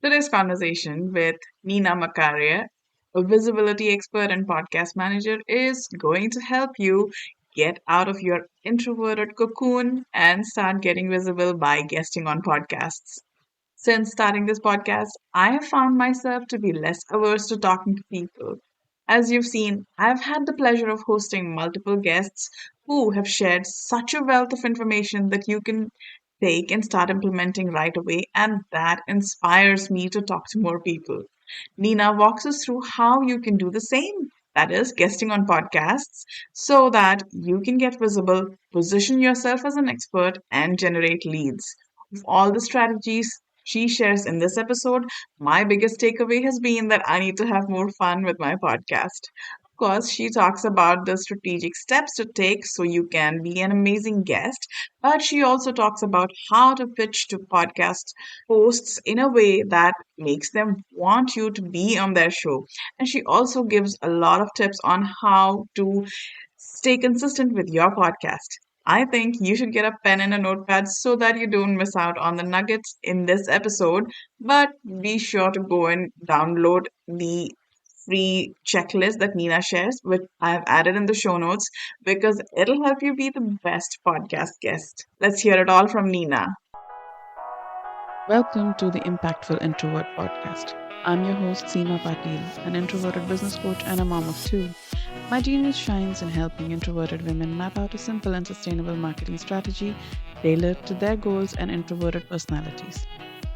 Today's conversation with Nina Macarie, a visibility expert and podcast manager, is going to help you get out of your introverted cocoon and start getting visible by guesting on podcasts. Since starting this podcast, I have found myself to be less averse to talking to people. As you've seen, I've had the pleasure of hosting multiple guests who have shared such a wealth of information that you can take and start implementing right away, and that inspires me to talk to more people. Nina walks us through how you can do the same. That is, guesting on podcasts so that you can get visible, position yourself as an expert, and generate leads. Of all the strategies she shares in this episode, my biggest takeaway has been that I need to have more fun with my podcast. Of course, she talks about the strategic steps to take so you can be an amazing guest, but she also talks about how to pitch to podcast hosts in a way that makes them want you to be on their show. And she also gives a lot of tips on how to stay consistent with your podcast. I think you should get a pen and a notepad so that you don't miss out on the nuggets in this episode. But be sure to go and download the free checklist that Nina shares, which I have added in the show notes, because it'll help you be the best podcast guest. Let's hear it all from Nina. Welcome to the Impactful Introvert Podcast. I'm your host, Seema Pateel, an introverted business coach and a mom of two. My genius shines in helping introverted women map out a simple and sustainable marketing strategy tailored to their goals and introverted personalities.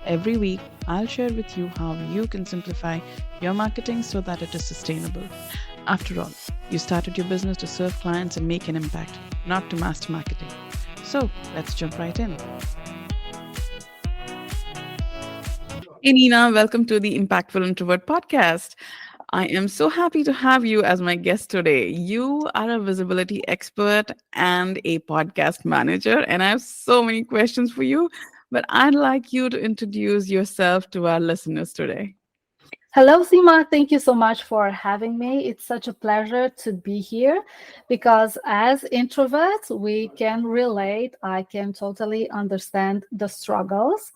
Every week, I'll share with you how you can simplify your marketing so that it is sustainable. After all, you started your business to serve clients and make an impact, not to master marketing. So, let's jump right in. Hey Nina, welcome to the Impactful Introvert Podcast. I am so happy to have you as my guest today. You are a visibility expert and a podcast manager, and I have so many questions for you, but I'd like you to introduce yourself to our listeners today. Hello, Seema. Thank you so much for having me. It's such a pleasure to be here because as introverts, we can relate. I can totally understand the struggles.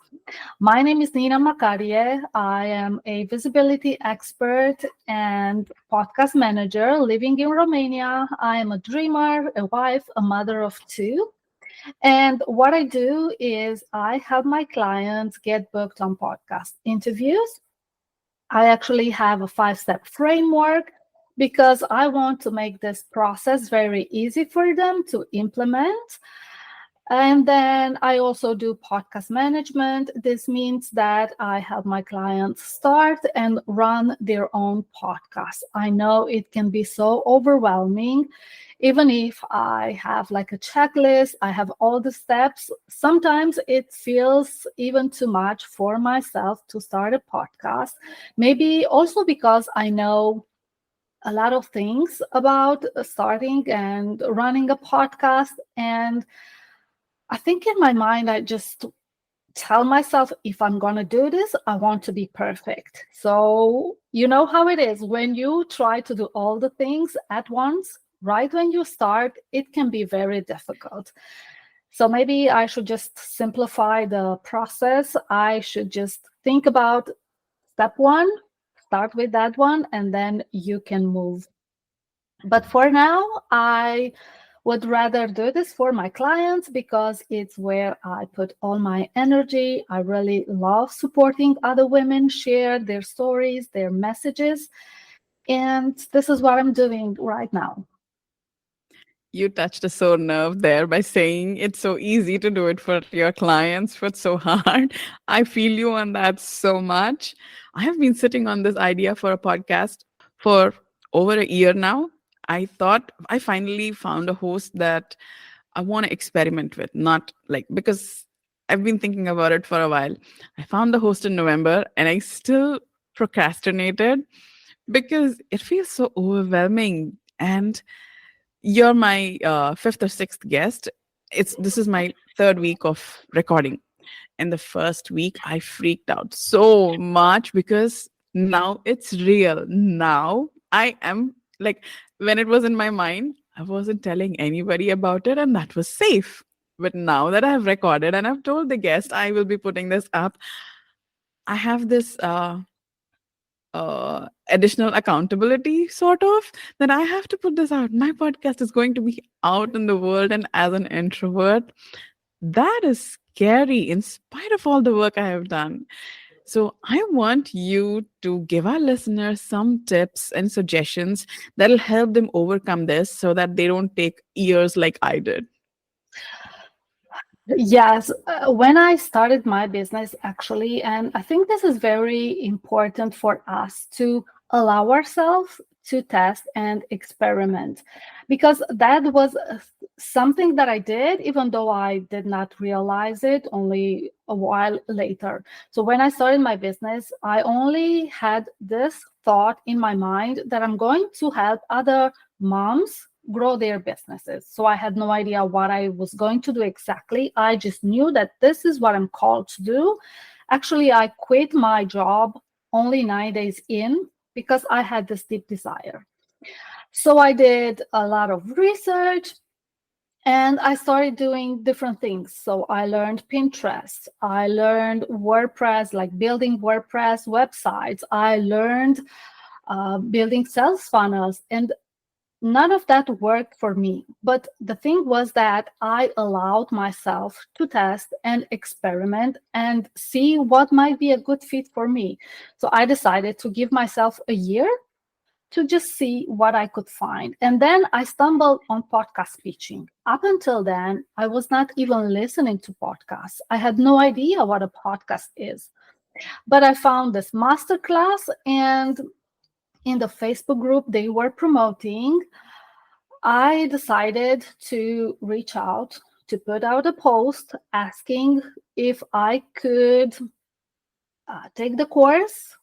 My name is Nina Macarie. I am a visibility expert and podcast manager living in Romania. I am a dreamer, a wife, a mother of two. And what I do is I help my clients get booked on podcast interviews. I actually have a 5-step framework because I want to make this process very easy for them to implement. And then I also do podcast management. This means that I help my clients start and run their own podcast. I know it can be so overwhelming. Even if I have like a checklist, I have all the steps, sometimes it feels even too much for myself to start a podcast. Maybe also because I know a lot of things about starting and running a podcast. And I think in my mind, I just tell myself, if I'm going to do this, I want to be perfect. So you know how it is when you try to do all the things at once. Right when you start, it can be very difficult. So maybe I should just simplify the process. I should just think about step one, start with that one, and then you can move. But for now, I would rather do this for my clients because it's where I put all my energy. I really love supporting other women share their stories, their messages. And this is what I'm doing right now. You touched a sore nerve there by saying it's so easy to do it for your clients, but so hard. I feel you on that so much. I have been sitting on this idea for a podcast for over a year now. I thought I finally found a host that I want to experiment with, not like because I've been thinking about it for a while. I found the host in November and I still procrastinated because it feels so overwhelming. And you're my fifth or sixth guest. This is my third week of recording. And the first week, I freaked out so much because now it's real. Now I am like, when it was in my mind, I wasn't telling anybody about it, and that was safe. But now that I have recorded and I've told the guest I will be putting this up, I have this additional accountability, sort of, that I have to put this out. My podcast is going to be out in the world, and as an introvert, that is scary in spite of all the work I have done. So, I want you to give our listeners some tips and suggestions that'll help them overcome this so that they don't take years like I did. Yes, when I started my business, actually, and I think this is very important for us to allow ourselves to test and experiment, because that was something that I did, even though I did not realize it only a while later. So when I started my business, I only had this thought in my mind that I'm going to help other moms grow their businesses. So I had no idea what I was going to do exactly. I just knew that this is what I'm called to do. Actually, I quit my job only 9 days in because I had this deep desire. So I did a lot of research and I started doing different things. So I learned Pinterest, I learned WordPress, like building WordPress websites. I learned building sales funnels, and none of that worked for me. But the thing was that I allowed myself to test and experiment and see what might be a good fit for me. So I decided to give myself a year to just see what I could find. And then I stumbled on podcast pitching. Up until then, I was not even listening to podcasts. I had no idea what a podcast is. But I found this masterclass, and in the Facebook group they were promoting, I decided to reach out to put out a post asking if I could take the course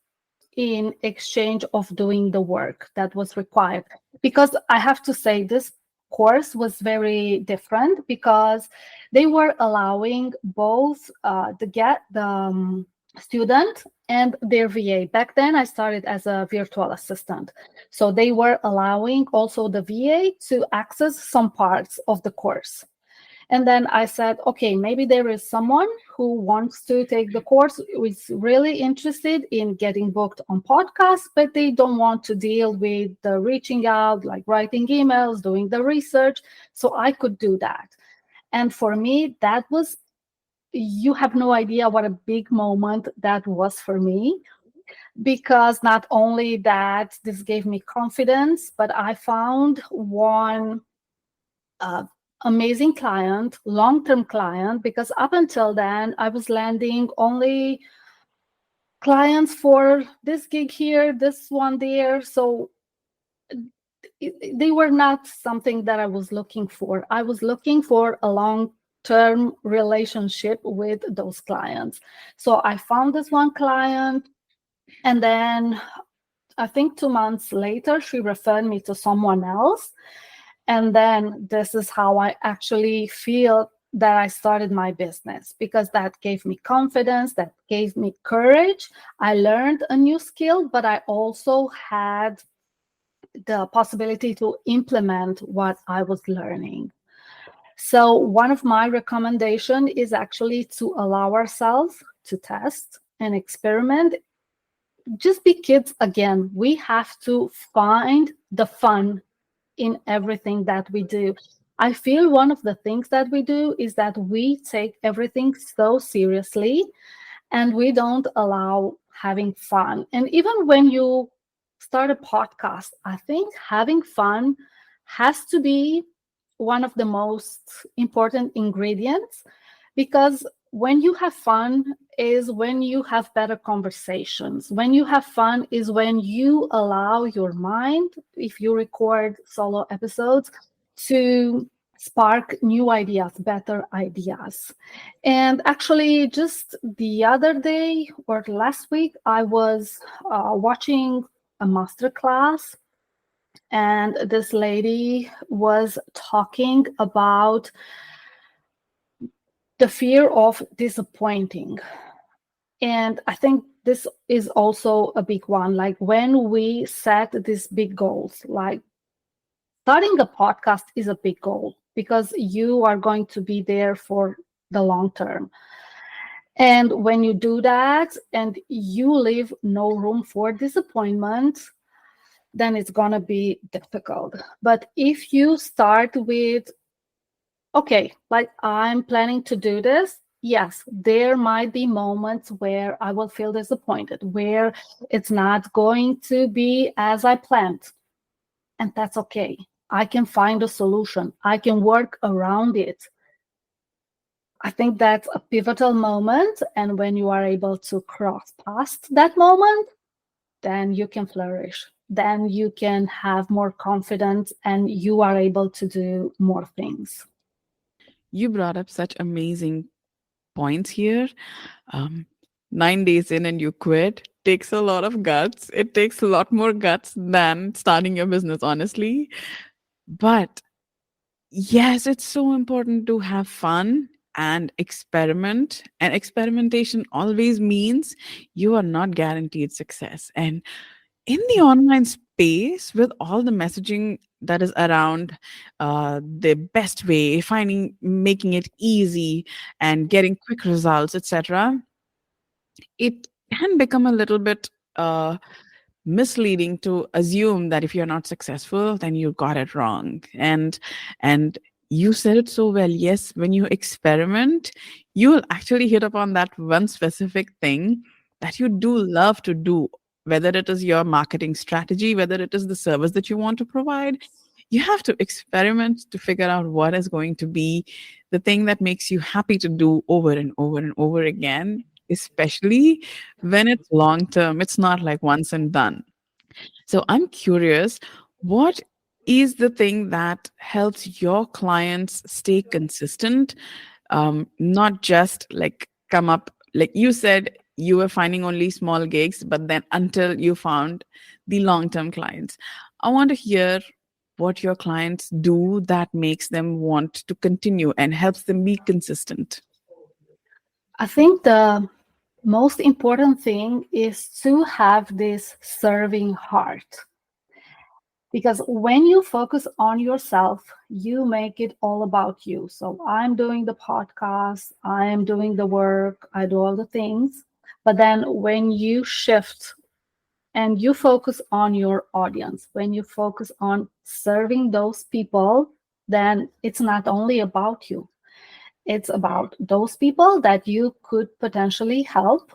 in exchange of doing the work that was required. Because I have to say, this course was very different because they were allowing both the student and their VA. Back then, I started as a virtual assistant. So they were allowing also the VA to access some parts of the course. And then I said, okay, maybe there is someone who wants to take the course, who is really interested in getting booked on podcasts, but they don't want to deal with the reaching out, like writing emails, doing the research. So I could do that. And for me, that was, you have no idea what a big moment that was for me, because not only that this gave me confidence, but I found one uh, amazing client, long-term client, because up until then I was landing only clients for this gig here, this one there. So they were not something that I was looking for. I was looking for a long-term relationship with those clients. So I found this one client, and then I think 2 months later, she referred me to someone else. And then this is how I actually feel that I started my business, because that gave me confidence, that gave me courage. I learned a new skill, but I also had the possibility to implement what I was learning. So one of my recommendation is actually to allow ourselves to test and experiment. Just be kids again. We have to find the fun in everything that we do. I feel one of the things that we do is that we take everything so seriously and we don't allow having fun. And even when you start a podcast, I think having fun has to be one of the most important ingredients, because when you have fun is when you have better conversations. When you have fun is when you allow your mind, if you record solo episodes, to spark new ideas, better ideas. And actually, just the other day or last week, I was watching a master class, and this lady was talking about the fear of disappointing. And I think this is also a big one. Like when we set these big goals, like starting a podcast is a big goal because you are going to be there for the long term. And when you do that and you leave no room for disappointment, then it's going to be difficult. But if you start with, okay, like I'm planning to do this, yes, there might be moments where I will feel disappointed, where it's not going to be as I planned. And that's okay. I can find a solution, I can work around it. I think that's a pivotal moment. And when you are able to cross past that moment, then you can flourish. Then you can have more confidence and you are able to do more things. You brought up such amazing points here. Um, 9 days in and you quit takes a lot of guts. It takes a lot more guts than starting your business, honestly. But yes, it's so important to have fun and experiment. And experimentation always means you are not guaranteed success. And in the online space, with all the messaging that is around the best way, finding, making it easy and getting quick results, etc., it can become a little bit misleading to assume that if you're not successful then you got it wrong. And you said it so well. Yes, when you experiment you'll actually hit upon that one specific thing that you do love to do, whether it is your marketing strategy, whether it is the service that you want to provide. You have to experiment to figure out what is going to be the thing that makes you happy to do over and over and over again, especially when it's long term. It's not like once and done. So I'm curious, what is the thing that helps your clients stay consistent? Not just like come up, like you said, you were finding only small gigs, but then until you found the long term clients. I want to hear what your clients do that makes them want to continue and helps them be consistent. I think the most important thing is to have this serving heart. Because when you focus on yourself, you make it all about you. So I'm doing the podcast, I'm doing the work, I do all the things. But then when you shift and you focus on your audience, when you focus on serving those people, then it's not only about you. It's about those people that you could potentially help.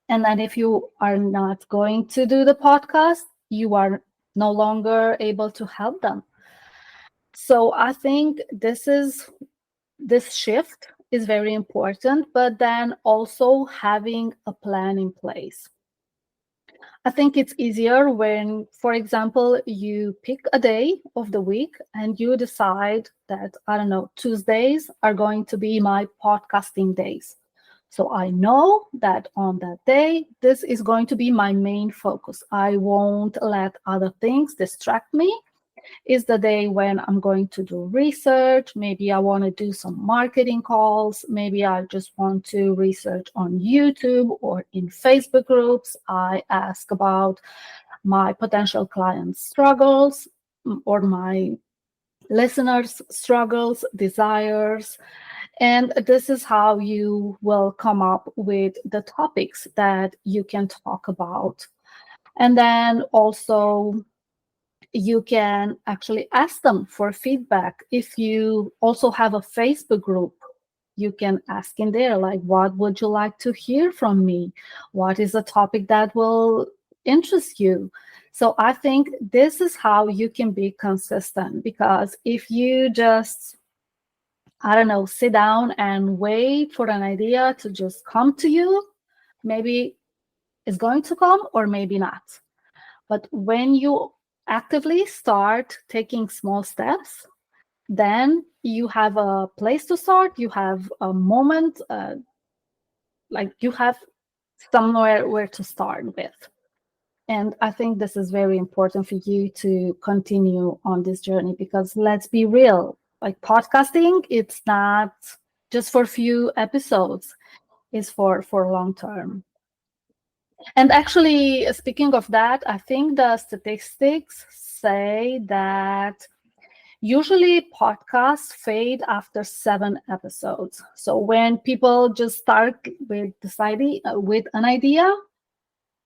And then if you are not going to do the podcast, you are no longer able to help them. So I think this shift is very important, but then also having a plan in place. I think it's easier when, for example, you pick a day of the week and you decide that, I don't know, Tuesdays are going to be my podcasting days. So I know that on that day, this is going to be my main focus. I won't let other things distract me. Is the day when I'm going to do research. Maybe I want to do some marketing calls. Maybe I just want to research on YouTube or in Facebook groups. I ask about my potential clients' struggles or my listeners' struggles, desires. And this is how you will come up with the topics that you can talk about. And then also, you can actually ask them for feedback. If you also have a Facebook group, you can ask in there, like, what would you like to hear from me? What is a topic that will interest you? So I think this is how you can be consistent, because if you just, I don't know, sit down and wait for an idea to just come to you, maybe it's going to come or maybe not. But when you actively start taking small steps, then you have a place to start, you have a moment, like you have somewhere where to start with. And I think this is very important for you to continue on this journey, because let's be real, like podcasting, it's not just for few episodes, it's for long term. And actually, speaking of that, I think the statistics say that Usually, podcasts fade after 7 episodes. So when people just start with deciding with an idea,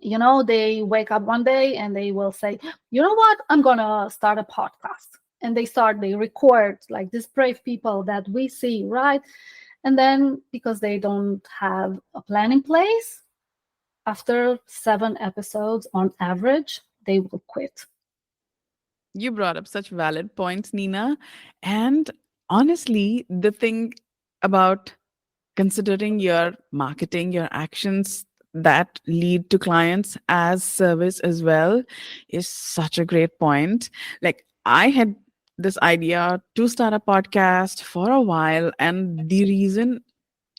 they wake up one day and they will say, you know what, I'm gonna start a podcast. And they record like these brave people that we see, right? And then because they don't have a plan in place, after 7 episodes on average, they will quit. You brought up such valid points, Nina. And honestly, the thing about considering your marketing, your actions that lead to clients as service as well is such a great point. Like, I had this idea to start a podcast for a while, and the reason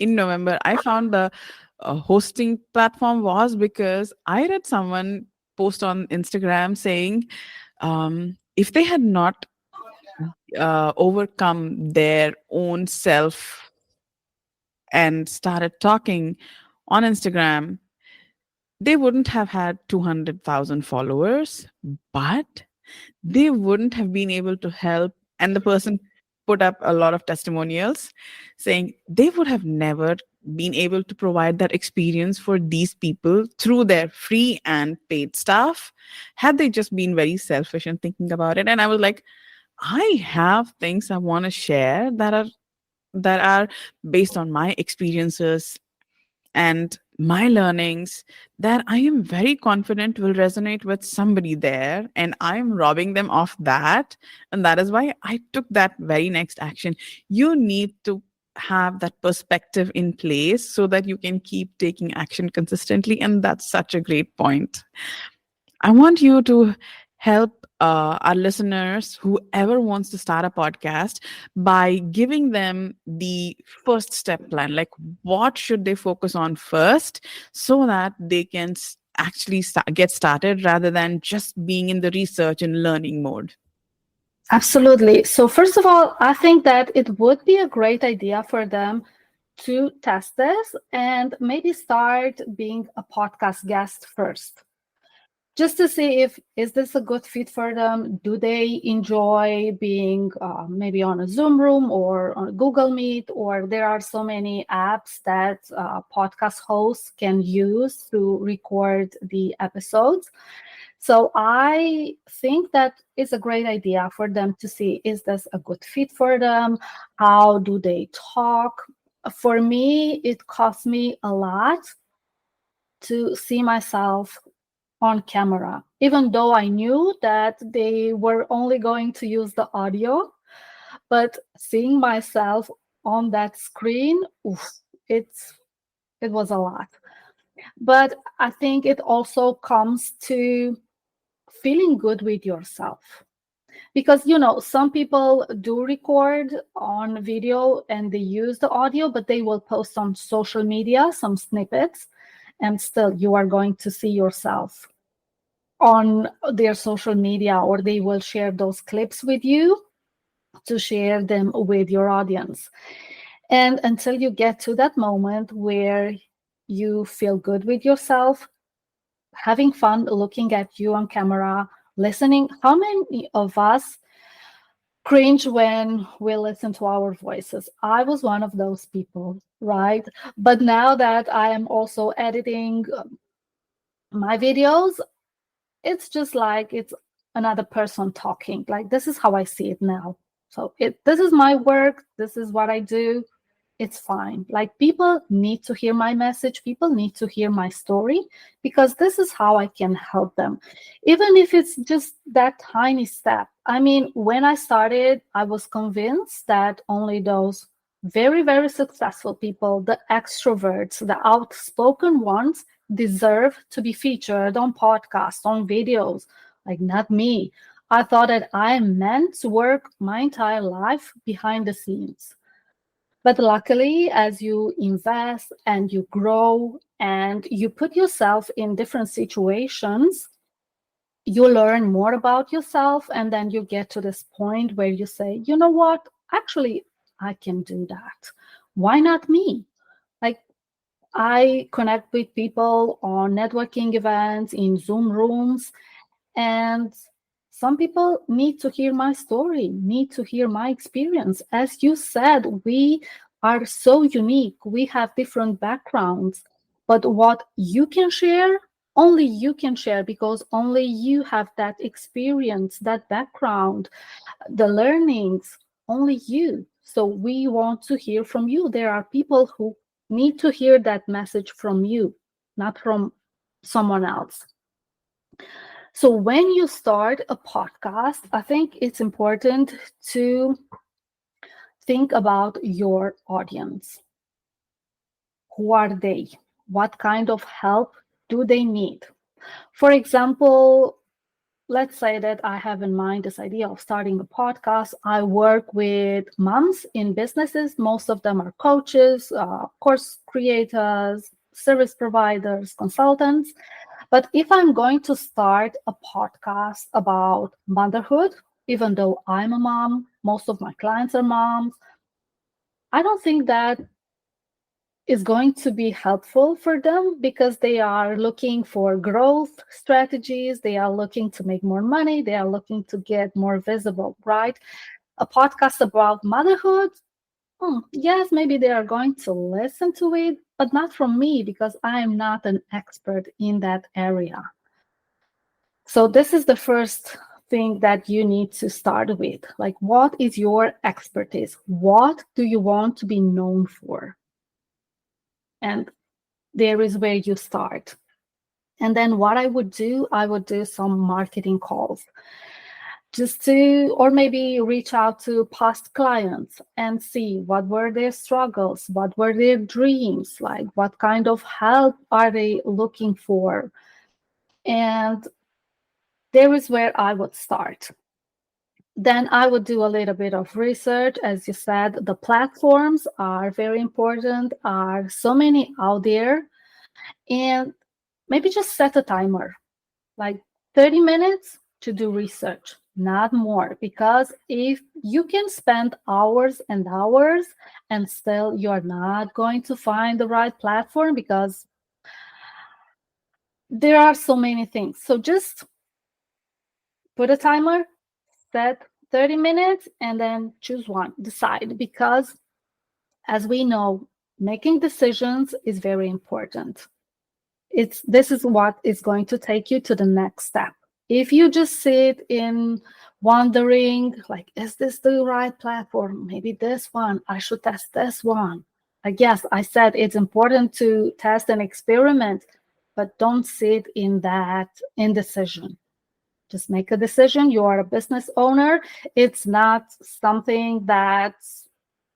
in November I found the hosting platform was because I read someone post on Instagram saying if they had not overcome their own self and started talking on Instagram, they wouldn't have had 200,000 followers, but they wouldn't have been able to help. And the person put up a lot of testimonials saying they would have never been able to provide that experience for these people through their free and paid staff had they just been very selfish and thinking about it. And I was like, I have things I want to share that are based on my experiences and my learnings that I am very confident will resonate with somebody there. And I'm robbing them of that. And that is why I took that very next action. You need to have that perspective in place so that you can keep taking action consistently. And that's such a great point. I want you to help our listeners, whoever wants to start a podcast, by giving them the first step plan. Like, what should they focus on first so that they can actually get started rather than just being in the research and learning mode? Absolutely. So, first of all, I think that it would be a great idea for them to test this and maybe start being a podcast guest first, just to see if is this a good fit for them. Do they enjoy being maybe on a Zoom room or on a Google Meet, or there are so many apps that podcast hosts can use to record the episodes. So I think that is a great idea for them to see, is this a good fit for them? How do they talk? For me, it cost me a lot to see myself on camera, even though I knew that they were only going to use the audio. But seeing myself on that screen, oof, it was a lot. But I think it also comes to feeling good with yourself, because some people do record on video and they use the audio, but they will post on social media some snippets, and still you are going to see yourself on their social media, or they will share those clips with you to share them with your audience. And until you get to that moment where you feel good with yourself, having fun looking at you on camera, listening, how many of us cringe when we listen to our voices? I was one of those people, right? But now that I am also editing my videos, it's just like it's another person talking. Like, this is how I see it now. So this is my work, this is what I do. It's fine. Like, people need to hear my message, people need to hear my story, because this is how I can help them, even if it's just that tiny step. I mean, when I started, I was convinced that only those very, very successful people, the extroverts, the outspoken ones, deserve to be featured on podcasts, on videos. Like, not me. I thought that I am meant to work my entire life behind the scenes. But luckily, as you invest and you grow and you put yourself in different situations, you learn more about yourself. And then you get to this point where you say, you know what? Actually, I can do that. Why not me? Like, I connect with people on networking events, in Zoom rooms, and Some people need to hear my story, need to hear my experience. As you said, we are so unique. We have different backgrounds. But what you can share, only you can share because only you have that experience, that background, the learnings, only you. So we want to hear from you. There are people who need to hear that message from you, not from someone else. So when you start a podcast, I think it's important to think about your audience. Who are they? What kind of help do they need? For example, let's say that I have in mind this idea of starting a podcast. I work with moms in businesses. Most of them are coaches, course creators, service providers, consultants. But if I'm going to start a podcast about motherhood, even though I'm a mom, most of my clients are moms, I don't think that is going to be helpful for them because they are looking for growth strategies. They are looking to make more money. They are looking to get more visible, right? A podcast about motherhood, yes, maybe they are going to listen to it, but not from me because I am not an expert in that area. So this is the first thing that you need to start with. Like, what is your expertise? What do you want to be known for? And there is where you start. And then what I would do some marketing calls just to, or maybe reach out to past clients and see what were their struggles, what were their dreams, like what kind of help are they looking for. And there is where I would start. Then I would do a little bit of research. As you said, the platforms are very important, are so many out there. And maybe just set a timer, like 30 minutes to do research, not more. Because if you can spend hours and hours and still you're not going to find the right platform because there are so many things. So just put a timer, set 30 minutes, and then choose one, decide. Because as we know, making decisions is very important. This is what is going to take you to the next step. If you just sit in wondering, like, is this the right platform? Maybe this one, I should test this one. Like, yes, I said it's important to test and experiment, but don't sit in that indecision. Just make a decision. You are a business owner. It's not something that's,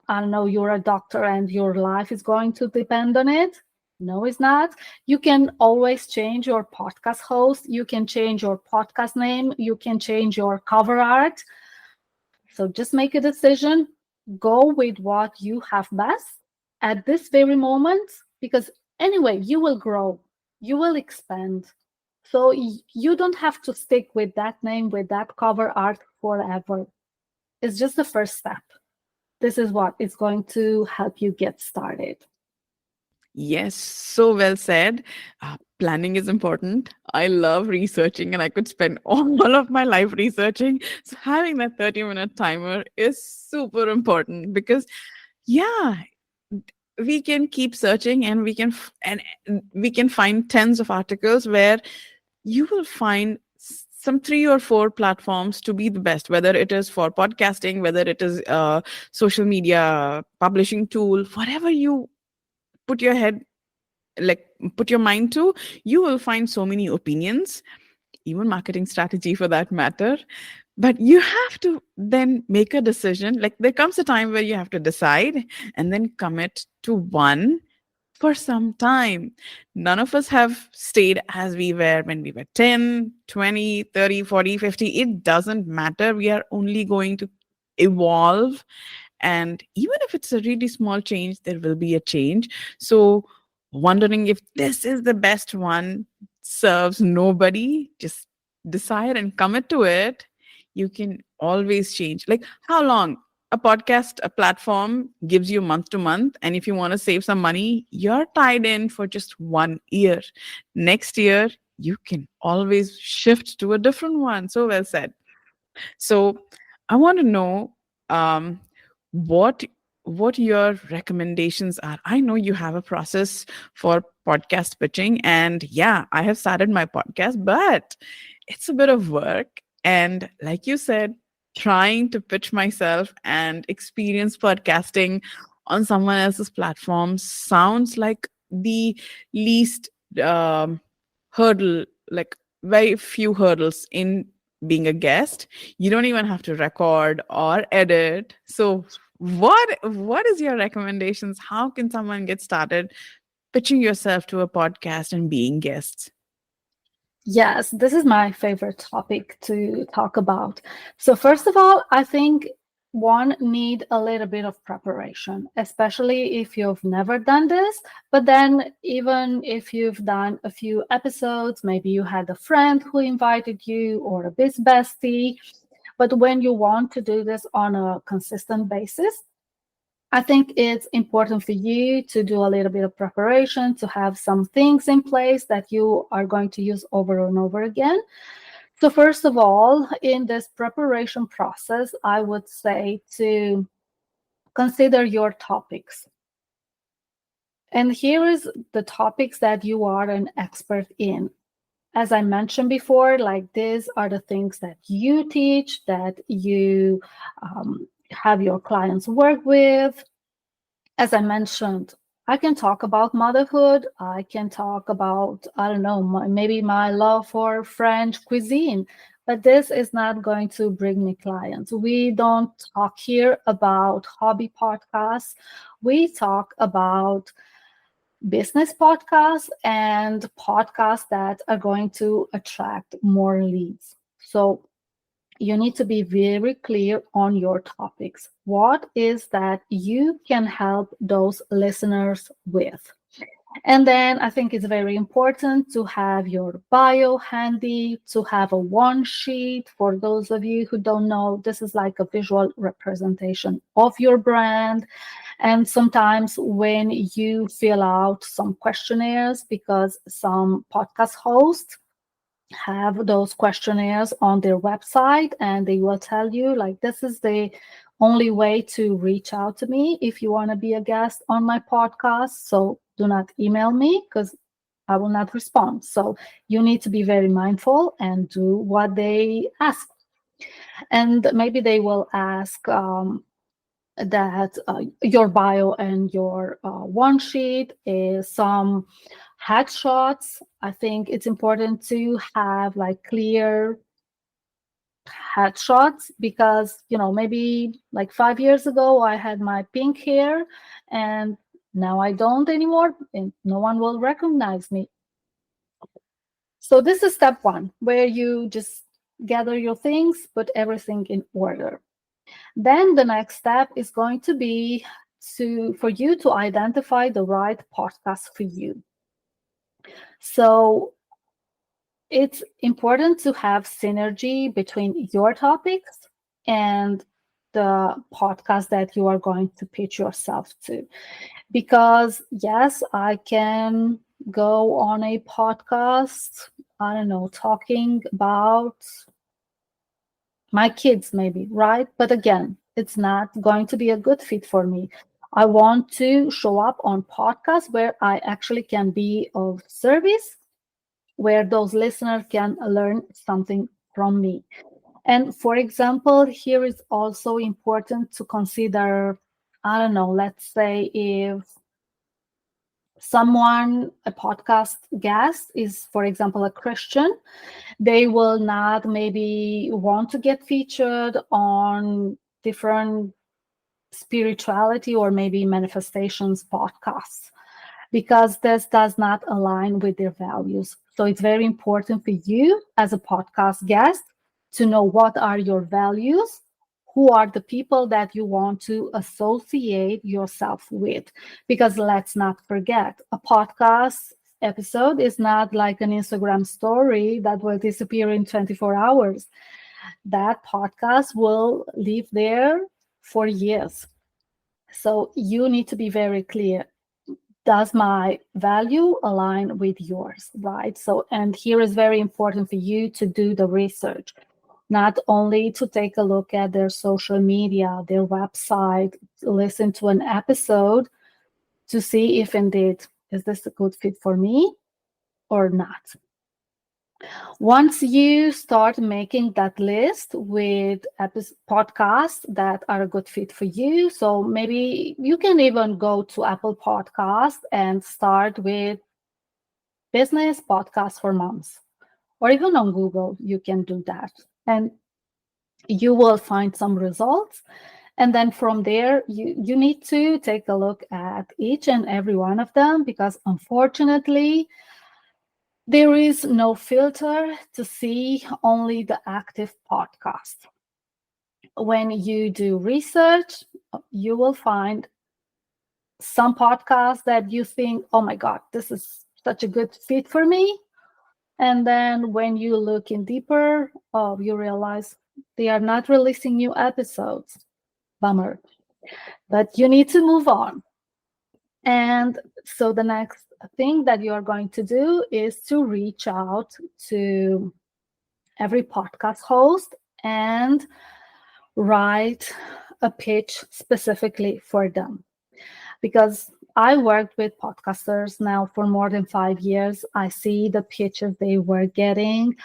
I don't know, you're a doctor and your life is going to depend on it. No, it's not. You can always change your podcast host. You can change your podcast name. You can change your cover art. So just make a decision. Go with what you have best at this very moment, because anyway, you will grow, you will expand. So you don't have to stick with that name, with that cover art forever. It's just the first step. This is what is going to help you get started. Yes, so well said. Planning is important. I love researching and I could spend all of my life researching. So having that 30-minute timer is super important because, yeah, we can keep searching and we can find tens of articles where you will find some 3 or 4 platforms to be the best, whether it is for podcasting, whether it is social media publishing tool, whatever you put your head, like put your mind to, you will find so many opinions, even marketing strategy for that matter. But you have to then make a decision. Like there comes a time where you have to decide and then commit to one for some time. None of us have stayed as we were when we were 10, 20, 30, 40, 50. It doesn't matter. We are only going to evolve. And even if it's a really small change, there will be a change. So, wondering if this is the best one serves nobody, just decide and commit to it. You can always change. Like, how long? A podcast, a platform gives you month to month. And if you want to save some money, you're tied in for just 1 year. Next year, you can always shift to a different one. So well said. So I want to know um, what what your recommendations are. I know you have a process for podcast pitching, and yeah, I have started my podcast, but it's a bit of work. And like you said, trying to pitch myself and experience podcasting on someone else's platform sounds like the least um, hurdle, like very few hurdles in being a guest. You don't even have to record or edit. So what is your recommendations? How can someone get started pitching yourself to a podcast and being guests? Yes, this is my favorite topic to talk about. So first of all, I think one need a little bit of preparation, especially if you've never done this. But then even if you've done a few episodes, maybe you had a friend who invited you or a biz bestie. But when you want to do this on a consistent basis, I think it's important for you to do a little bit of preparation, to have some things in place that you are going to use over and over again. So, first of all, in this preparation process, I would say to consider your topics. And here is the topics that you are an expert in. As I mentioned before, like these are the things that you teach, that you have your clients work with. As I mentioned, I can talk about motherhood. I can talk about, I don't know, maybe my love for French cuisine, but this is not going to bring me clients. We don't talk here about hobby podcasts. We talk about business podcasts and podcasts that are going to attract more leads. So you need to be very clear on your topics. What is that you can help those listeners with? And then I think it's very important to have your bio handy, to have a one sheet. For those of you who don't know, this is like a visual representation of your brand. And sometimes when you fill out some questionnaires, because some podcast hosts have those questionnaires on their website, and they will tell you like this is the only way to reach out to me if you want to be a guest on my podcast. So do not email me because I will not respond. So you need to be very mindful and do what they ask. And maybe they will ask that your bio and your one sheet is some headshots. I think it's important to have like clear headshots because, you know, maybe like 5 years ago I had my pink hair and now I don't anymore and no one will recognize me. So this is step one, where you just gather your things, put everything in order. Then the next step is going to be for you to identify the right podcast for you. So it's important to have synergy between your topics and the podcast that you are going to pitch yourself to. Because yes, I can go on a podcast, I don't know, talking about my kids maybe, right? But again, it's not going to be a good fit for me. I want to show up on podcasts where I actually can be of service, where those listeners can learn something from me. And for example, here is also important to consider, I don't know, let's say if someone, a podcast guest is, for example, a Christian, they will not maybe want to get featured on different spirituality or maybe manifestations podcasts because this does not align with their values. So it's very important for you as a podcast guest to know what are your values, who are the people that you want to associate yourself with. Because let's not forget, a podcast episode is not like an Instagram story that will disappear in 24 hours. That podcast will live there for years. So you need to be very clear. Does my value align with yours, right? So, and here is very important for you to do the research. not only to take a look at their social media, their website, listen to an episode to see if indeed is this a good fit for me or not. Once you start making that list with podcasts that are a good fit for you, so maybe you can even go to Apple Podcast and start with business podcasts for moms, or even on Google, you can do that. And you will find some results. And then from there, you need to take a look at each and every one of them, because unfortunately, there is no filter to see only the active podcast. When you do research, you will find some podcasts that you think, oh my God, this is such a good fit for me. And then when you look in deeper, you realize they are not releasing new episodes. Bummer. But you need to move on. And so the next thing that you are going to do is to reach out to every podcast host and write a pitch specifically for them. Because I worked with podcasters now for more than 5 years. I see the pitches they were getting.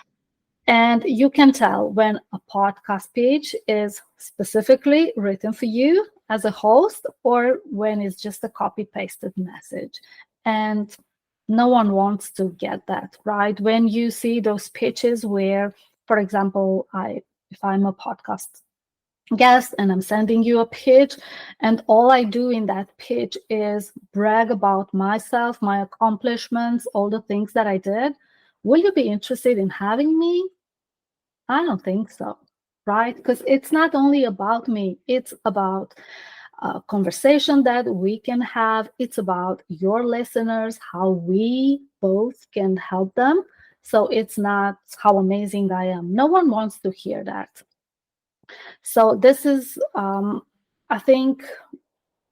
And you can tell when a podcast pitch is specifically written for you as a host or when it's just a copy pasted message. And no one wants to get that, right? When you see those pitches where, for example, if I'm a podcast guest and I'm sending you a pitch, and all I do in that pitch is brag about myself, my accomplishments, all the things that I did, will you be interested in having me? I don't think so, right? Because it's not only about me, it's about a conversation that we can have. It's about your listeners, how we both can help them. So it's not how amazing I am. No one wants to hear that. So this is, I think,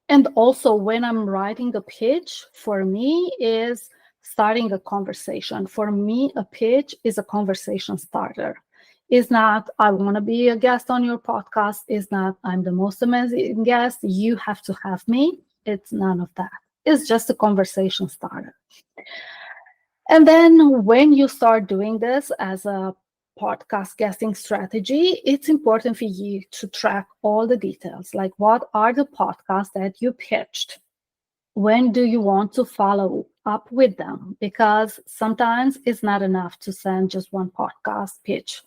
and also when I'm writing a pitch, for me is starting a conversation. For me, a pitch is a conversation starter. Is not, I want to be a guest on your podcast. Is not, I'm the most amazing guest. You have to have me. It's none of that. It's just a conversation starter. And then when you start doing this as a podcast guesting strategy, it's important for you to track all the details. Like, what are the podcasts that you pitched? When do you want to follow up with them? Because sometimes it's not enough to send just one podcast pitch.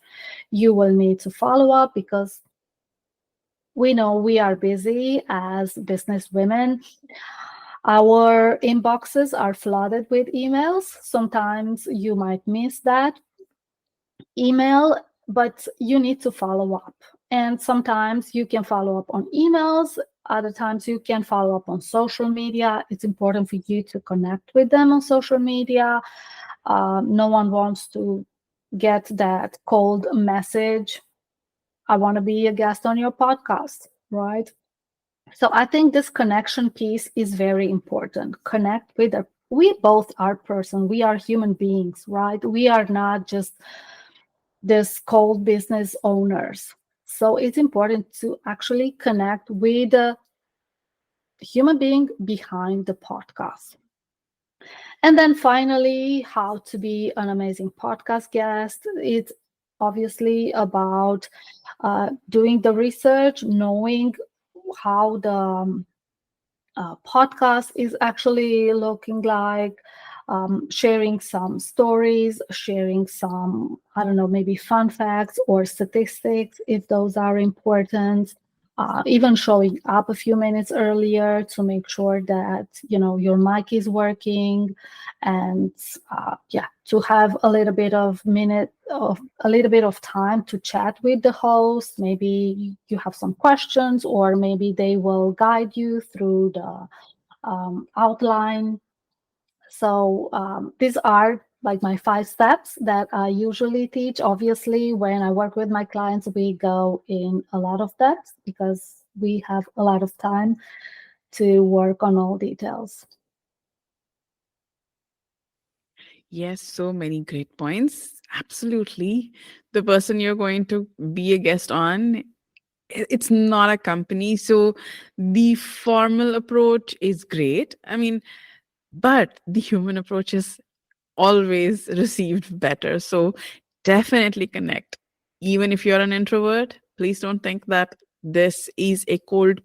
You will need to follow up because we know we are busy as business women. Our inboxes are flooded with emails. Sometimes you might miss that email, but you need to follow up. And sometimes you can follow up on emails. Other times you can follow up on social media. It's important for you to connect with them on social media. No one wants to get that cold message. I want to be a guest on your podcast, right? So I think this connection piece is very important. Connect with we both are person. We are human beings, right? We are not just this cold business owners. So it's important to actually connect with the human being behind the podcast. And then finally, how to be an amazing podcast guest. It's obviously about doing the research, knowing how the podcast is actually looking like, sharing some stories, sharing some, I don't know, maybe fun facts or statistics if those are important. Even showing up a few minutes earlier to make sure that your mic is working, and to have a little bit of time to chat with the host. Maybe you have some questions, or maybe they will guide you through the outline. So these are like my 5 steps that I usually teach. Obviously, when I work with my clients, we go in a lot of depth because we have a lot of time to work on all details. Yes, so many great points. Absolutely. The person you're going to be a guest on, it's not a company. So the formal approach is great. I mean, but the human approach is always received better. So definitely connect. Even if you're an introvert, please don't think that this is a cold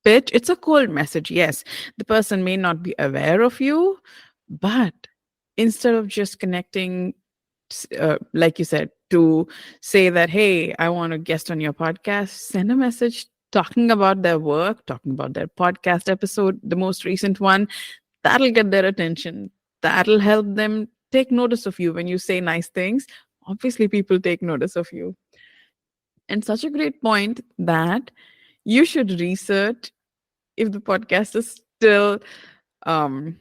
pitch. It's a cold message. Yes, the person may not be aware of you, but instead of just connecting, like you said, to say that, hey, I want to guest on your podcast, send a message talking about their work, talking about their podcast episode, the most recent one. That'll get their attention. That'll help them take notice of you when you say nice things. Obviously, people take notice of you. And such a great point that you should research if the podcast is still um,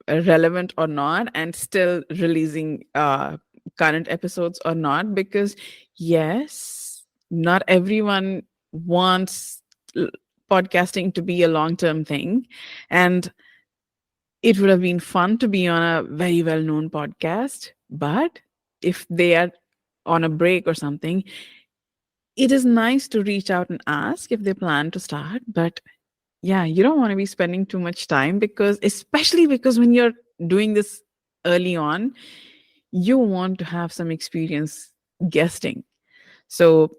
relevant or not and still releasing current episodes or not, because yes, not everyone wants l- podcasting to be a long term thing. And it would have been fun to be on a very well known podcast, but if they are on a break or something, it is nice to reach out and ask if they plan to start. But yeah, you don't want to be spending too much time, because especially because when you're doing this early on, you want to have some experience guesting. So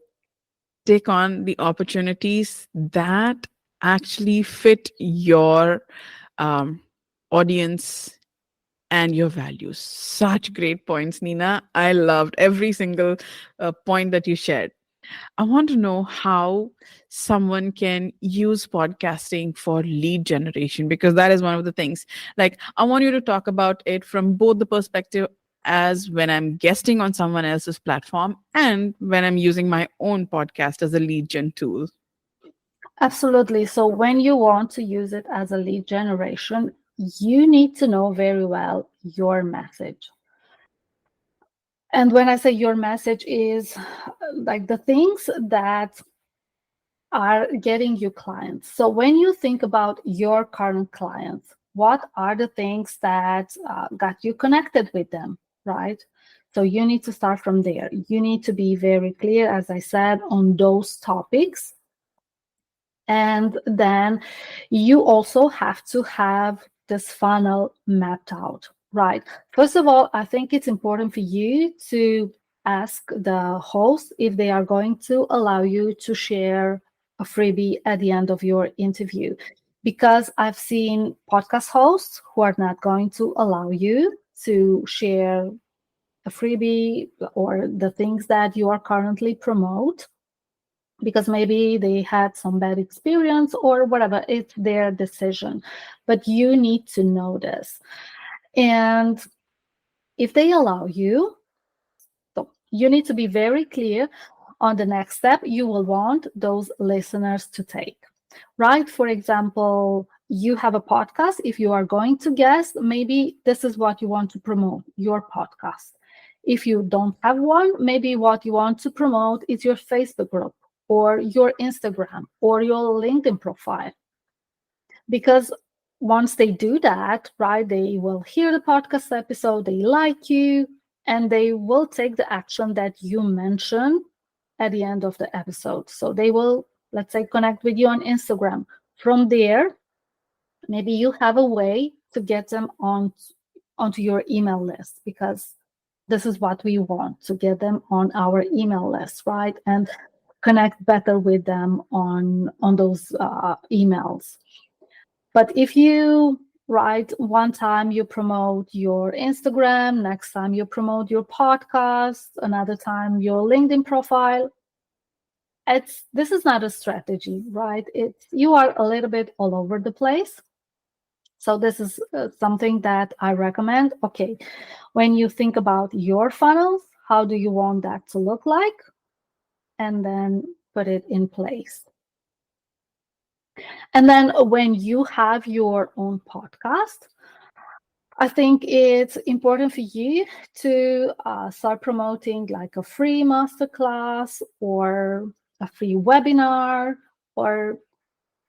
take on the opportunities that actually fit your um, audience and your values. Such great points, Nina. I loved every single point that you shared. I want to know how someone can use podcasting for lead generation, because that is one of the things. Like, I want you to talk about it from both the perspective as when I'm guesting on someone else's platform and when I'm using my own podcast as a lead gen tool. Absolutely. So when you want to use it as a lead generation, you need to know very well your message. And when I say your message is like the things that are getting you clients. So when you think about your current clients, what are the things that got you connected with them, right? So you need to start from there. You need to be very clear, as I said, on those topics. And then you also have to have this funnel mapped out, right? First of all, I think it's important for you to ask the host if they are going to allow you to share a freebie at the end of your interview. Because I've seen podcast hosts who are not going to allow you to share a freebie or the things that you are currently promote, because maybe they had some bad experience or whatever. It's their decision, but you need to know this. And if they allow you, so you need to be very clear on the next step you will want those listeners to take, right? For example, you have a podcast. If you are going to guest, maybe this is what you want to promote, your podcast. If you don't have one, maybe what you want to promote is your Facebook group or your Instagram or your LinkedIn profile. Because once they do that, right, they will hear the podcast episode, they like you, and they will take the action that you mentioned at the end of the episode. So they will, let's say, connect with you on Instagram. From there, maybe you have a way to get them onto your email list, because this is what we want, to get them on our email list, right? And connect better with them on those emails. But if you, right, one time you promote your Instagram, next time you promote your podcast, another time your LinkedIn profile, this is not a strategy, right? It's, you are a little bit all over the place. So this is something that I recommend. Okay, when you think about your funnels, how do you want that to look like? And then put it in place. And then when you have your own podcast, I think it's important for you to start promoting like a free masterclass or a free webinar or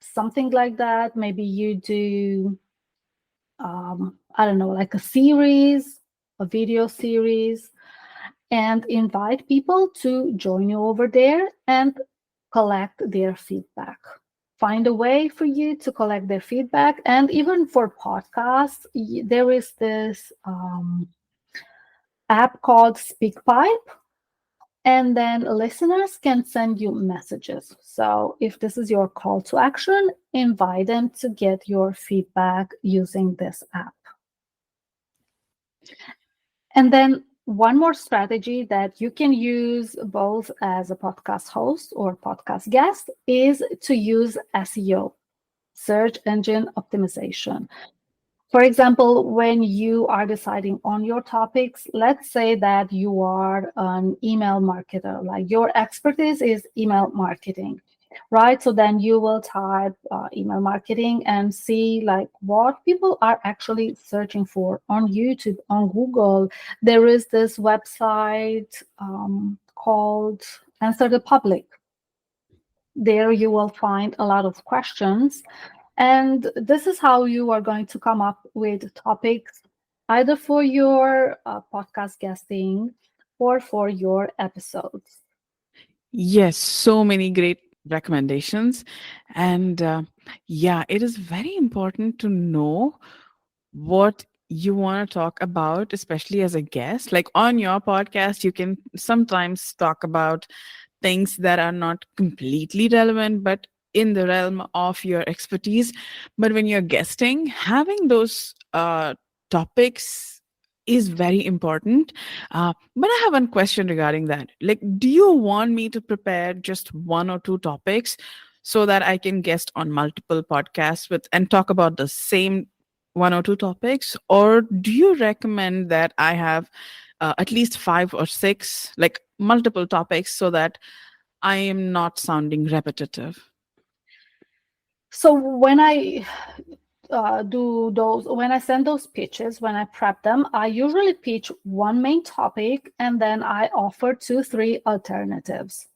something like that. Maybe you do, I don't know, like a series, a video series. and invite people to join you over there and collect their feedback. Find a way for you to collect their feedback. And even for podcasts, there is this app called SpeakPipe, and then listeners can send you messages. So if this is your call to action, invite them to get your feedback using this app. And then one more strategy that you can use both as a podcast host or podcast guest is to use SEO, search engine optimization. For example, when you are deciding on your topics, let's say that you are an email marketer, like your expertise is email marketing, right? So then you will type email marketing and see like what people are actually searching for on YouTube, on Google. There is this website called Answer the Public. There you will find a lot of questions, and this is how you are going to come up with topics either for your podcast guesting or for your episodes. Yes, so many great recommendations. And yeah, it is very important to know what you want to talk about, especially as a guest. Like on your podcast, you can sometimes talk about things that are not completely relevant, but in the realm of your expertise. But when you're guesting, having those topics is very important. But I have one question regarding that. Like, do you want me to prepare just one or two topics so that I can guest on multiple podcasts with and talk about the same one or two topics? Or do you recommend that I have at least five or six, like multiple topics, so that I am not sounding repetitive? So when I do those, when I send those pitches, when I prep them, I usually pitch one main topic and then I offer two, three alternatives.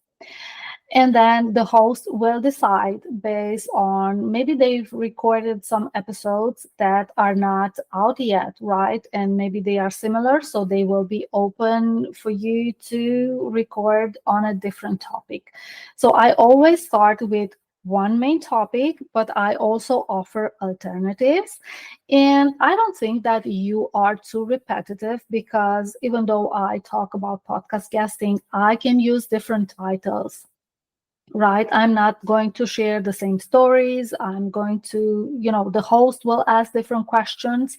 And then the host will decide based on, maybe they've recorded some episodes that are not out yet, right? And maybe they are similar, so they will be open for you to record on a different topic. So I always start with one main topic, but I also offer alternatives. And I don't think that you are too repetitive, because even though I talk about podcast guesting, I can use different titles, right? I'm not going to share the same stories. I'm going to, the host will ask different questions.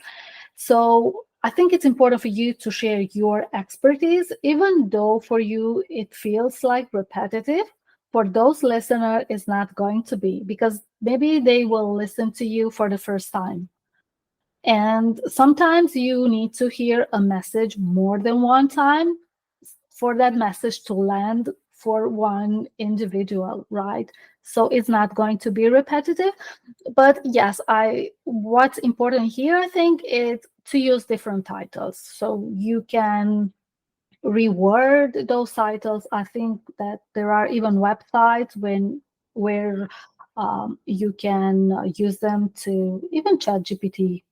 So I think it's important for you to share your expertise, even though for you it feels like repetitive. For those listeners, it's not going to be, because maybe they will listen to you for the first time. And sometimes you need to hear a message more than one time for that message to land for one individual, right? So it's not going to be repetitive. But yes, what's important here, I think, is to use different titles. So you can reword those titles. I think that there are even websites where you can use them to, even ChatGPT,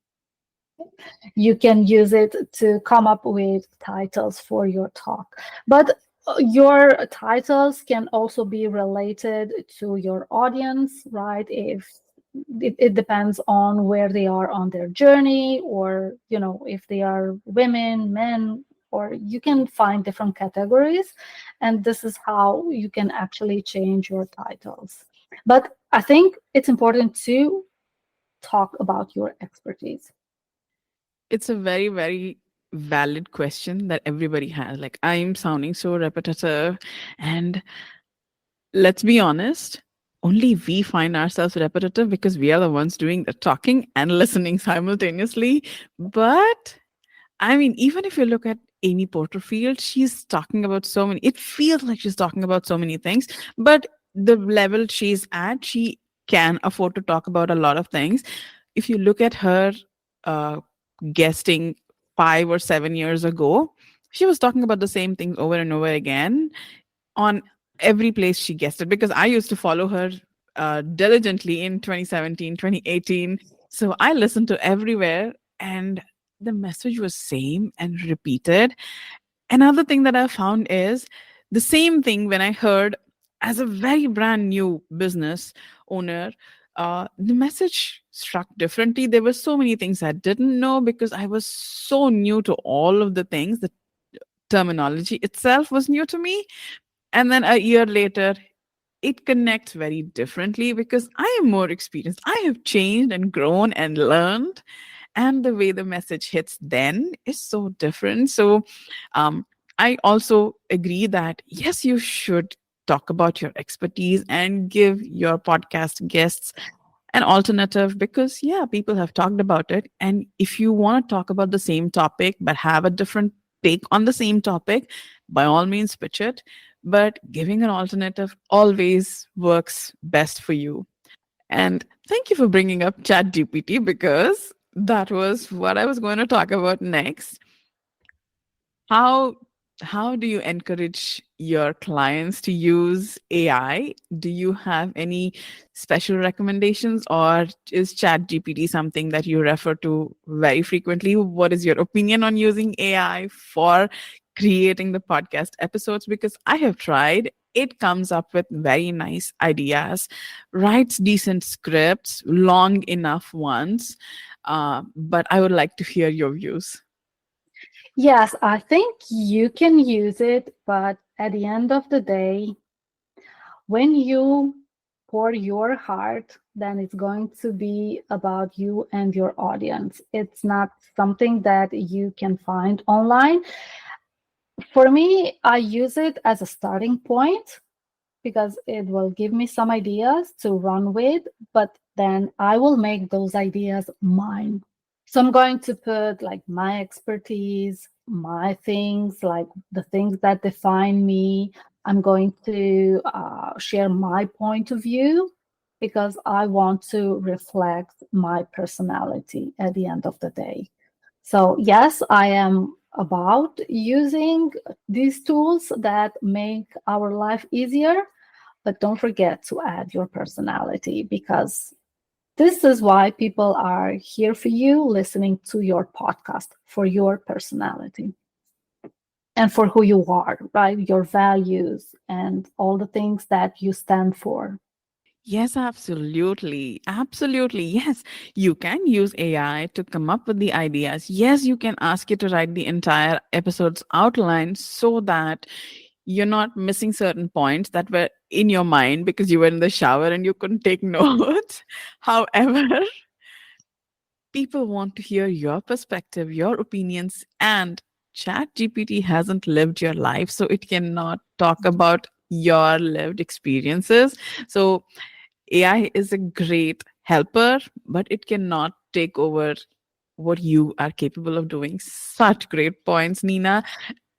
you can use it to come up with titles for your talk. But your titles can also be related to your audience, right? If it depends on where they are on their journey, or if they are women, men, or you can find different categories, and this is how you can actually change your titles. But I think it's important to talk about your expertise. It's a very, very valid question that everybody has. Like, I'm sounding so repetitive. And let's be honest, only we find ourselves repetitive because we are the ones doing the talking and listening simultaneously. But I mean, even if you look at Amy Porterfield, she's talking about so many, it feels like she's talking about so many things, but the level she's at, she can afford to talk about a lot of things. If you look at her uh, guesting 5 or 7 years ago, she was talking about the same things over and over again on every place she guested, because I used to follow her diligently in 2017, 2018. So I listened to everywhere, and the message was same and repeated. Another thing that I found is the same thing when I heard as a very brand new business owner, the message struck differently. There were so many things I didn't know because I was so new to all of the things. The terminology itself was new to me. And then a year later, it connects very differently because I am more experienced. I have changed and grown and learned, and the way the message hits then is so different. So um, I also agree that yes, you should talk about your expertise and give your podcast guests an alternative because yeah, people have talked about it, and if you want to talk about the same topic but have a different take on the same topic, by all means pitch it, but giving an alternative always works best for you. And thank you for bringing up ChatGPT because that was what I was going to talk about next. How how do you encourage your clients to use AI? Do you have any special recommendations, or is ChatGPT something that you refer to very frequently? What is your opinion on using AI for creating the podcast episodes? Because I have tried. It comes up with very nice ideas, writes decent scripts, long enough ones. But I would like to hear your views. Yes, I think you can use it, but at the end of the day, when you pour your heart, then it's going to be about you and your audience. It's not something that you can find online. For me, I use it as a starting point because it will give me some ideas to run with, but then I will make those ideas mine. So I'm going to put like my expertise, my things, like the things that define me. I'm going to share my point of view because I want to reflect my personality at the end of the day. So, yes, I am about using these tools that make our life easier, but don't forget to add your personality because this is why people are here for you, listening to your podcast, for your personality and for who you are, right? Your values and all the things that you stand for. Yes, absolutely. Absolutely. Yes, you can use AI to come up with the ideas. Yes, you can ask it to write the entire episode's outline so that you're not missing certain points that were in your mind because you were in the shower and you couldn't take notes. However, people want to hear your perspective, your opinions, and ChatGPT hasn't lived your life, so it cannot talk about your lived experiences. So AI is a great helper, but it cannot take over what you are capable of doing. Such great points, Nina.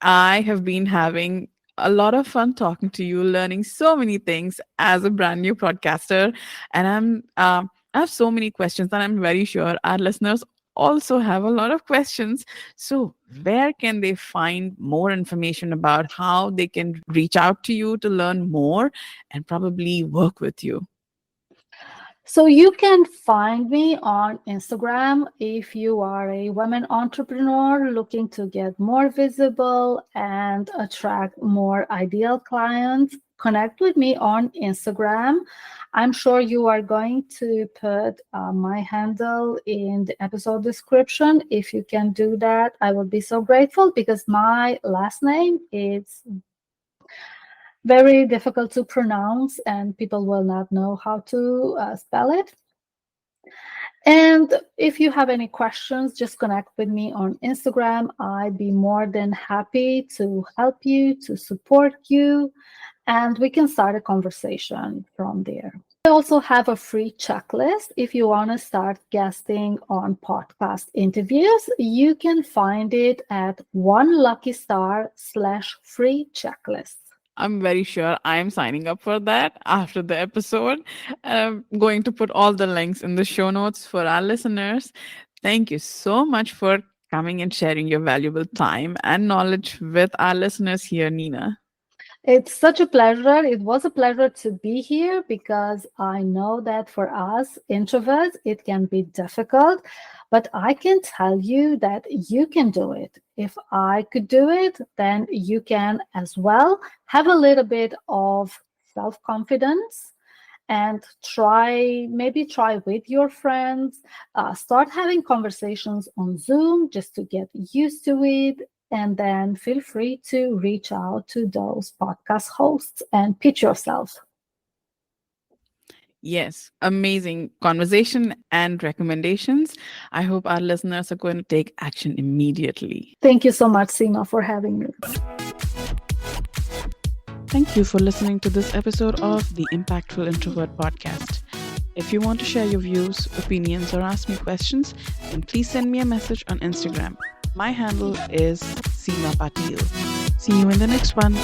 I have been having a lot of fun talking to you, learning so many things as a brand new podcaster. And I have so many questions, and I'm very sure our listeners also have a lot of questions. So, where can they find more information about how they can reach out to you to learn more and probably work with you? So you can find me on Instagram if you are a women entrepreneur looking to get more visible and attract more ideal clients. Connect with me on Instagram. I'm sure you are going to put my handle in the episode description. If you can do that, I will be so grateful because my last name is very difficult to pronounce and people will not know how to spell it. And if you have any questions, just connect with me on Instagram. I'd be more than happy to help you, to support you, and we can start a conversation from there. I also have a free checklist. If you want to start guesting on podcast interviews, you can find it at one lucky star/free checklist. I'm very sure I'm signing up for that after the episode. I'm going to put all the links in the show notes for our listeners. Thank you so much for coming and sharing your valuable time and knowledge with our listeners here, Nina. It's such a pleasure. It was a pleasure to be here because I know that for us introverts, it can be difficult. But I can tell you that you can do it. If I could do it, then you can as well. Have a little bit of self confidence and try with your friends. Start having conversations on Zoom just to get used to it, and then feel free to reach out to those podcast hosts and pitch yourself. Yes, amazing conversation and recommendations. I hope our listeners are going to take action immediately. Thank you so much, Seema, for having me. Thank you for listening to this episode of the Impactful Introvert podcast. If you want to share your views, opinions, or ask me questions, then please send me a message on Instagram. My handle is Seema Pateel. See you in the next one.